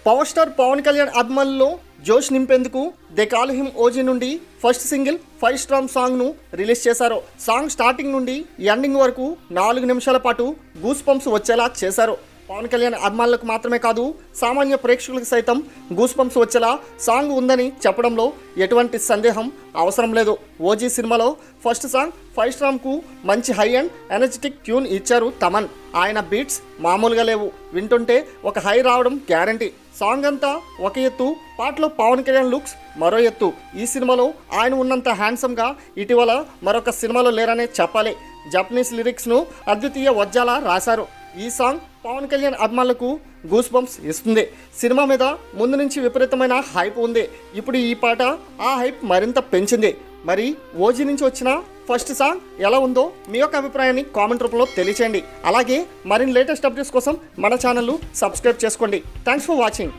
Power star Pawan Kalyan అభిమానుల్లో జోష్ నింపేందుకు దే కాల్ హిమ్ ఓజీ నుండి ఫస్ట్ సింగిల్ ఫైవ్ స్టార్ సాంగ్ను రిలీజ్ చేశారు. సాంగ్ స్టార్టింగ్ నుండి ఎండింగ్ వరకు 4 నిమిషాల పాటు గూస్ పంప్స్ వచ్చేలా చేశారు. పవన్ కళ్యాణ్ అభిమానులకు మాత్రమే కాదు, సామాన్య ప్రేక్షకులకు సైతం గూస్ పంప్స్ వచ్చేలా సాంగ్ ఉందని చెప్పడంలో ఎటువంటి సందేహం అవసరం లేదు. ఓజీ సినిమాలో ఫస్ట్ సాంగ్ ఫైవ్ స్టార్కు మంచి హై అండ్ ఎనర్జెటిక్ ట్యూన్ ఇచ్చారు తమన్. ఆయన బీట్స్ మామూలుగా లేవు, వింటుంటే ఒక హై రావడం గ్యారంటీ. సాంగ్ అంతా ఒక ఎత్తు, పాటలో పవన్ కళ్యాణ్ లుక్స్ మరో ఎత్తు. ఈ సినిమాలో ఆయన ఉన్నంత హ్యాండ్సమ్గా ఇటీవల మరొక సినిమాలో లేరనే చెప్పాలి. జపనీస్ లిరిక్స్ను అద్వితీయ వజ్జాల రాశారు. ఈ సాంగ్ పవన్ కళ్యాణ్ అభిమానులకు గూస్ బంప్స్ ఇస్తుంది. సినిమా మీద ముందు నుంచి విపరీతమైన హైప్ ఉంది. ఇప్పుడు ఈ పాట ఆ హైప్ మరింత పెంచింది. మరి ఓజీ నుంచి వచ్చిన ఫస్ట్ సాంగ్ ఎలా ఉందో మీ యొక్క అభిప్రాయాన్ని కామెంట్ రూపంలో తెలియచేయండి. అలాగే మరిన్ని లేటెస్ట్ అప్డేట్స్ కోసం మన ఛానల్ను సబ్స్క్రైబ్ చేసుకోండి. Thanks for watching.